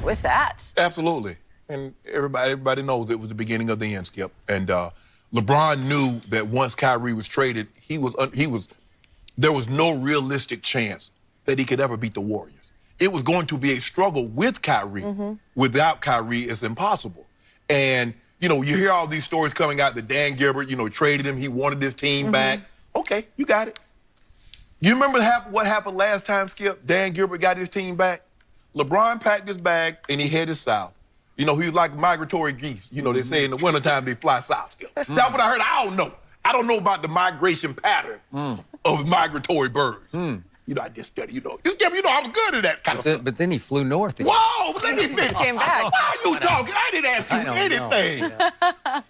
with that. Absolutely. And everybody knows it was the beginning of the end, Skip. And LeBron knew that once Kyrie was traded, there was no realistic chance that he could ever beat the Warriors. It was going to be a struggle with Kyrie. Without Kyrie, it's impossible. And, you know, you hear all these stories coming out that Dan Gilbert, you know, traded him. He wanted his team back. Okay, you got it. You remember what happened last time, Skip? Dan Gilbert got his team back. LeBron packed his bag and he headed south. You know, he was like migratory geese. You know, they say in the wintertime they fly south, Skip. That's what I heard. I don't know. I don't know about the migration pattern of migratory birds. You know, I just study, you know. Skip, you know, I'm good at that kind of stuff. But then he flew north again. Whoa, let me finish. Came back. Why are you talking? I didn't ask you anything.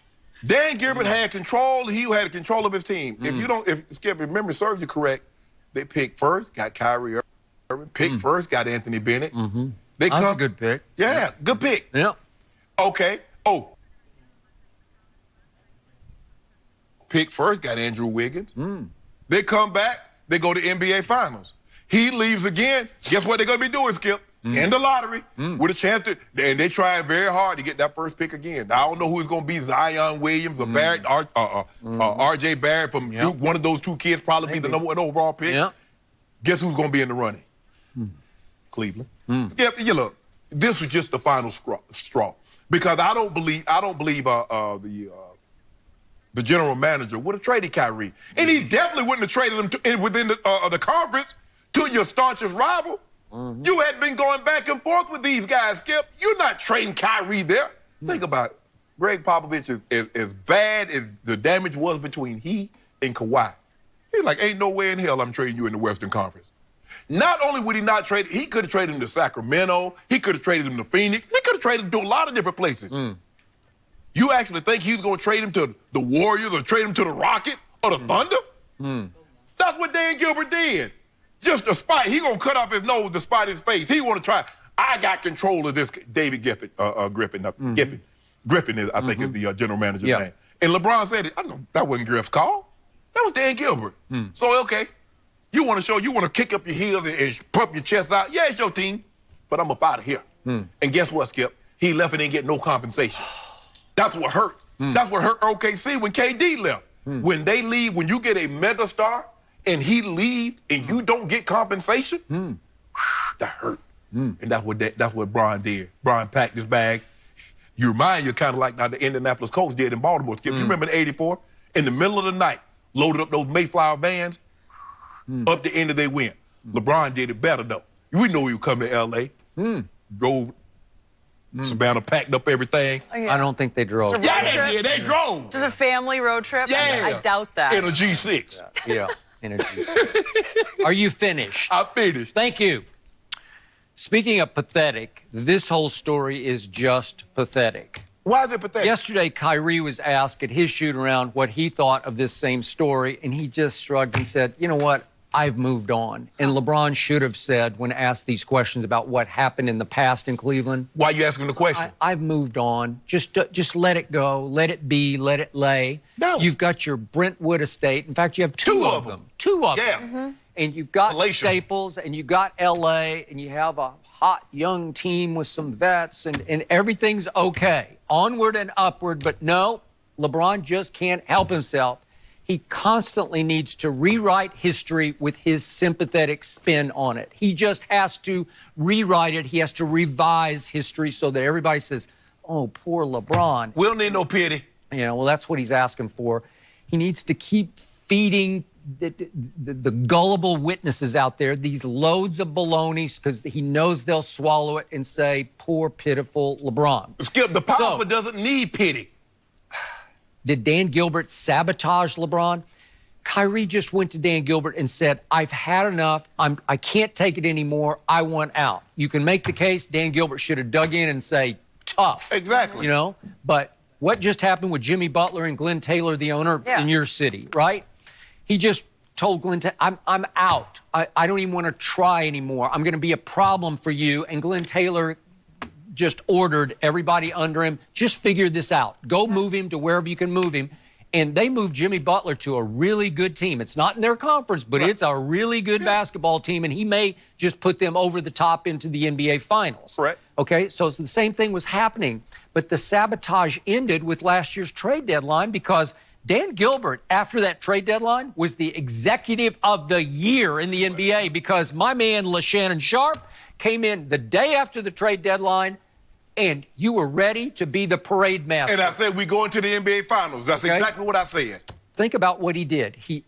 Dan Gilbert had control. He had control of his team. If Skip, if memory serves you correct, they picked first, got Kyrie Irving. Picked first, got Anthony Bennett. That's a good pick. Yeah, good pick. Yeah. Okay. Oh. Pick first, got Andrew Wiggins. They come back, they go to NBA Finals. He leaves again. Guess what they're going to be doing, Skip? In the lottery, with a chance to, and they trying very hard to get that first pick again. Now, I don't know who's going to be Zion Williams or Barrett, R.J. Barrett from Duke. One of those two kids probably be the number one overall pick. Guess who's going to be in the running? Cleveland. Skip, you look, this was just the final straw. Because I don't believe the general manager would have traded Kyrie. And he definitely wouldn't have traded him within the conference to your staunchest rival. You had been going back and forth with these guys, Skip. You're not trading Kyrie there. Think about it. Greg Popovich is as bad as the damage was between he and Kawhi. He's like, ain't no way in hell I'm trading you in the Western Conference. Not only would he not trade, he could have traded him to Sacramento. He could have traded him to Phoenix. He could have traded him to a lot of different places. You actually think he was going to trade him to the Warriors or trade him to the Rockets or the Thunder? That's what Dan Gilbert did. Just to spite. He going to cut off his nose to spite his face. He want to try. I got control of this. David Griffin. Griffin is, I think, is the general manager's name. And LeBron said it. I know that wasn't Griff's call. That was Dan Gilbert. So, okay. You want to kick up your heels and pump your chest out. Yeah, it's your team, but I'm up out of here. And guess what, Skip? He left and didn't get no compensation. That's what hurt. That's what hurt OKC when KD left. When they leave, when you get a mega star and he leaves and you don't get compensation, that hurt. And that's what Bron did. Bron packed his bag. You remind you kind of like how the Indianapolis Colts did in Baltimore, Skip. You remember in '84, in the middle of the night, loaded up those Mayflower vans, up the end of they went. LeBron did it better, though. We know he would come to L.A., drove Savannah, packed up everything. I don't think they drove. Yeah, they drove. Just a family road trip? Yeah. I doubt that. In a G6. Yeah, in a G6. Are you finished? I'm finished. Thank you. Speaking of pathetic, this whole story is just pathetic. Why is it pathetic? Yesterday, Kyrie was asked at his shoot-around what he thought of this same story, and he just shrugged and said, you know what, I've moved on. And LeBron should have said, when asked these questions about what happened in the past in Cleveland, why are you asking the question? I've moved on. Just let it go. Let it be. Let it lay. No. You've got your Brentwood estate. In fact, you have two of them. Two of them. And you've got Staples, and you've got L.A., and you have a hot young team with some vets, and everything's okay. Onward and upward, but no, LeBron just can't help himself. He constantly needs to rewrite history with his sympathetic spin on it. He just has to rewrite it. He has to revise history so that everybody says, oh, poor LeBron. We don't need no pity. You know, well, that's what he's asking for. He needs to keep feeding the gullible witnesses out there these loads of baloney because he knows they'll swallow it and say, poor, pitiful LeBron. Skip, the powerful doesn't need pity. Did Dan Gilbert sabotage LeBron? Kyrie just went to Dan Gilbert and said, I've had enough. I can't take it anymore. I want out. You can make the case Dan Gilbert should have dug in and say, tough. Exactly. You know, but what just happened with Jimmy Butler and Glenn Taylor, the owner in your city, right? He just told Glenn Taylor, I'm out. I don't even want to try anymore. I'm going to be a problem for you. And Glenn Taylor just ordered everybody under him, just figure this out. Go move him to wherever you can move him. And they moved Jimmy Butler to a really good team. It's not in their conference, but it's a really good basketball team, and he may just put them over the top into the NBA Finals. Correct. Okay, so the same thing was happening, but the sabotage ended with last year's trade deadline because Dan Gilbert, after that trade deadline, was the executive of the year in the NBA because my man, Shannon came in the day after the trade deadline, and you were ready to be the parade master. And I said, we go into the NBA Finals. That's exactly what I said. Think about what he did. He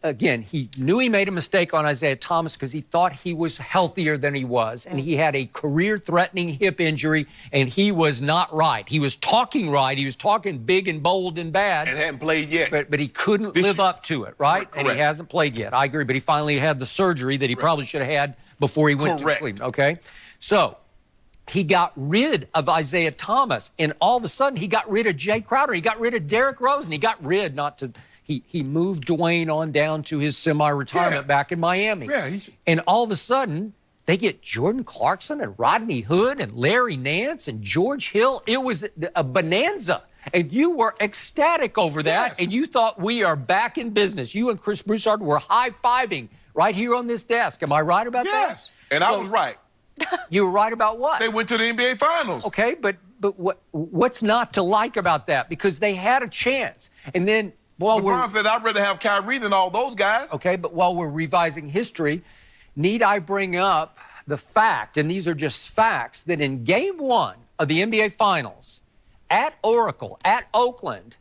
knew he made a mistake on Isaiah Thomas because he thought he was healthier than he was, and he had a career-threatening hip injury, and he was not right. He was talking right. He was talking big and bold and bad. And hadn't played yet. But he couldn't live up to it, right? Correct. And he hasn't played yet. I agree, but he finally had the surgery that he probably should have had before he went to Cleveland, okay? So he got rid of Isaiah Thomas, and all of a sudden he got rid of Jay Crowder. He got rid of Derrick Rose, and he got rid, he moved Dwayne on down to his semi-retirement back in Miami. Yeah, and all of a sudden, they get Jordan Clarkson and Rodney Hood and Larry Nance and George Hill. It was a bonanza. And you were ecstatic over that, and you thought we are back in business. You and Chris Broussard were high-fiving right here on this desk. Am I right about that? Yes, and I was right. You were right about what? They went to the NBA Finals. Okay, but what's not to like about that? Because they had a chance. And then LeBron said, I'd rather have Kyrie than all those guys. Okay, but while we're revising history, need I bring up the fact, and these are just facts, that in Game 1 of the NBA Finals, at Oracle, at Oakland,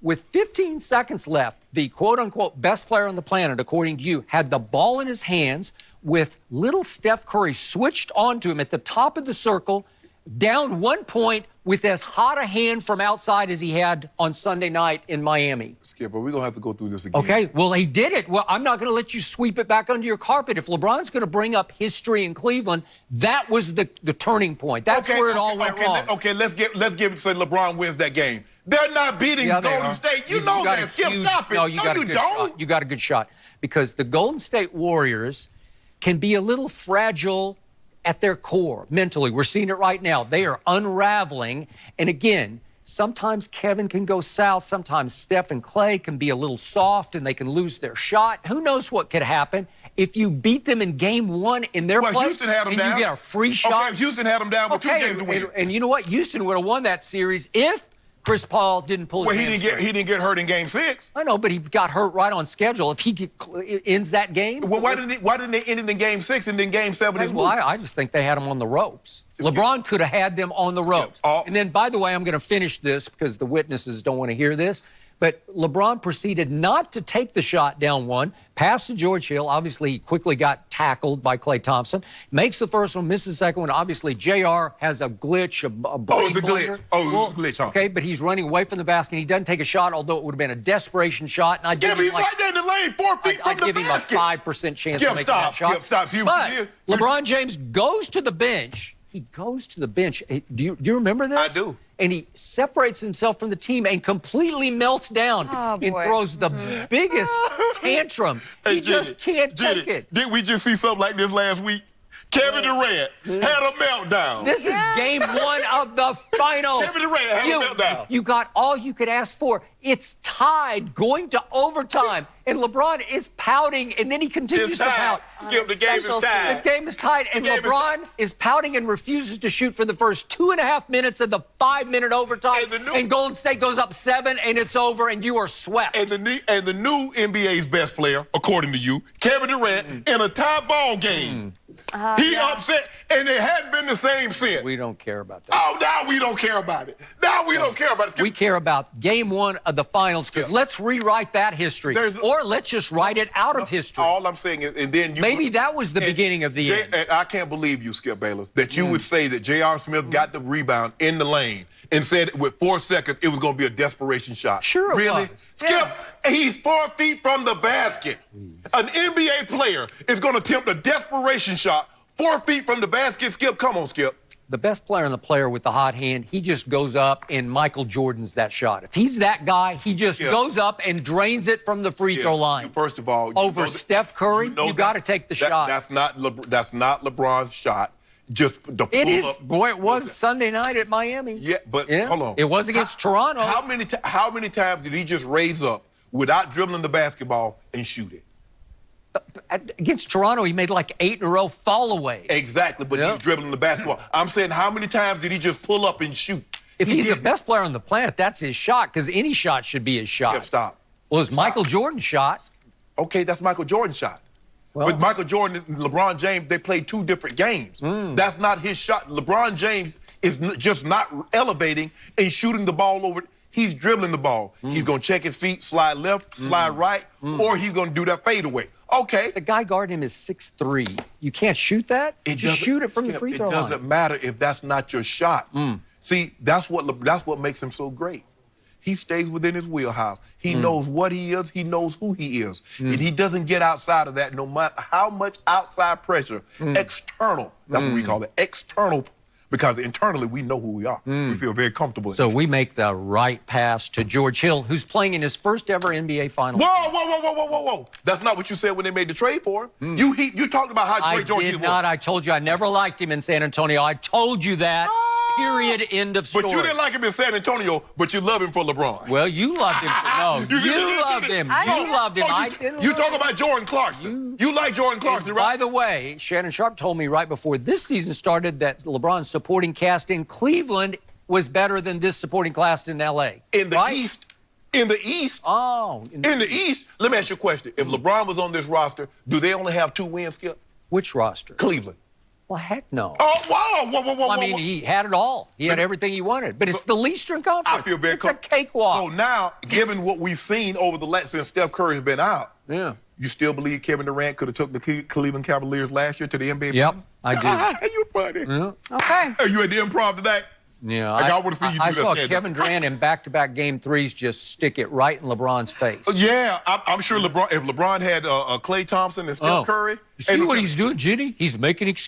with 15 seconds left, the quote-unquote best player on the planet, according to you, had the ball in his hands with little Steph Curry switched onto him at the top of the circle, down 1 point with as hot a hand from outside as he had on Sunday night in Miami. Skipper, we're going to have to go through this again. Okay, well, he did it. Well, I'm not going to let you sweep it back under your carpet. If LeBron's going to bring up history in Cleveland, that was the turning point. That's where it all went wrong. Let's give it so LeBron wins that game. They're not beating Golden State. You know that. Skip, stop it. No, you got a good shot. Because the Golden State Warriors can be a little fragile at their core, mentally. We're seeing it right now. They are unraveling. And again, sometimes Kevin can go south. Sometimes Steph and Clay can be a little soft and they can lose their shot. Who knows what could happen if you beat them in Game 1 in their place Houston had them and down. You get a free shot. Okay, Houston had them down with 2 games to win. And you know what? Houston would have won that series if Chris Paul didn't pull his hamstring. He didn't get hurt in Game 6. I know, but he got hurt right on schedule. If he ends that game. Well, why didn't they end it in Game 6 and then Game 7 is moved? I just think they had him on the ropes. LeBron could have had them on the ropes. And then, by the way, I'm going to finish this because the witnesses don't want to hear this. But LeBron proceeded not to take the shot down 1, pass to George Hill. Obviously, he quickly got tackled by Klay Thompson. Makes the first one, misses the second one. Obviously, JR has a glitch, a brain it was a glitch. It was a glitch, huh? Okay, but he's running away from the basket. He doesn't take a shot, although it would have been a desperation shot. And He's right there in the lane, 4 feet from the basket. I'd give him a 5% chance of making that shot. Stop. But LeBron James goes to the bench. He goes to the bench. Do you remember this? I do. And he separates himself from the team and completely melts down and throws the biggest tantrum. He just can't take it. Didn't we just see something like this last week? Kevin Durant had a meltdown. This is Game 1 of the finals. Kevin Durant had a meltdown. You got all you could ask for. It's tied, going to overtime, and LeBron is pouting, and then he continues to pout. Skip, the game is tied. The game is tied, and LeBron is pouting and refuses to shoot for the first 2.5 minutes of the 5-minute overtime, and Golden State goes up 7, and it's over, and you are swept. And the new NBA's best player, according to you, Kevin Durant, in a tie ball game. He upset, and it hadn't been the same since. We don't care about that. Oh, now we don't care about it. Now we don't care about it. We care about Game 1 of the finals, because let's rewrite that history. Or let's just write it out of history. All I'm saying is, and then you... Maybe that was the beginning of the end. And I can't believe you, Skip Bayless, that you would say that J.R. Smith got the rebound in the lane and said with 4 seconds it was going to be a desperation shot. Sure it really? was. Skip, he's 4 feet from the basket. An NBA player is going to attempt a desperation shot 4 feet from the basket. Skip, come on, Skip. The best player and the player with the hot hand, he just goes up and Michael Jordan's that shot. If he's that guy, he just goes up and drains it from the free throw line. First of all, over Steph Curry, you got to take the shot. That's not LeBron's shot. Just the it is. Boy, it was Sunday night at Miami. Yeah, but hold on. It was against Toronto. How many times did he just raise up without dribbling the basketball and shoot it. Against Toronto, he made like 8 in a row fall-aways. Exactly, but he's dribbling the basketball. I'm saying, how many times did he just pull up and shoot? If he's the best player on the planet, that's his shot, because any shot should be his shot. Stop. Well, it's Michael Jordan's shot. Okay, that's Michael Jordan's shot. Well, with Michael Jordan and LeBron James, they played 2 different games. That's not his shot. LeBron James is just not elevating and shooting the ball over. He's dribbling the ball. He's going to check his feet, slide left, slide right, or he's going to do that fadeaway. Okay. The guy guarding him is 6'3". You can't shoot that? Just shoot it from the free throw line. It doesn't matter if that's not your shot. See, that's what makes him so great. He stays within his wheelhouse. He knows what he is. He knows who he is. And he doesn't get outside of that no matter how much outside pressure, external, that's what we call it, external, because internally we know who we are. We feel very comfortable. So we make the right pass to George Hill, who's playing in his first ever NBA Finals. Whoa. That's not what you said when they made the trade for him. You talked about how great George Hill was. I did not. I told you I never liked him in San Antonio. I told you that. Period. End of story. But you didn't like him in San Antonio, but you love him for LeBron. Well, you loved him for you loved him. You loved him. I didn't. You talk about Jordan Clarkson. You like Jordan Clarkson, right? By the way, Shannon Sharp told me right before this season started that LeBron's supporting cast in Cleveland was better than this supporting cast in L.A. In the East. In the East. Oh. In the East. Let me ask you a question. If LeBron was on this roster, do they only have 2 wins, Skip? Which roster? Cleveland. Well, heck no. Oh, wow. Whoa. I mean, he had it all. He had everything he wanted. But it's the Eastern Conference. I feel very It's a cakewalk. So now, given what we've seen over the last, since Steph Curry's been out, you still believe Kevin Durant could have took the Cleveland Cavaliers last year to the NBA? Yep, I do. You're funny. Yeah. Okay. Are you at the Improv today? Yeah, I want to see you do I that saw stand-up. Kevin Durant in back-to-back game 3s just stick it right in LeBron's face. Yeah, I'm sure if LeBron had Klay Thompson and Steph Curry. You see what he's doing, Ginny? He's making excuses.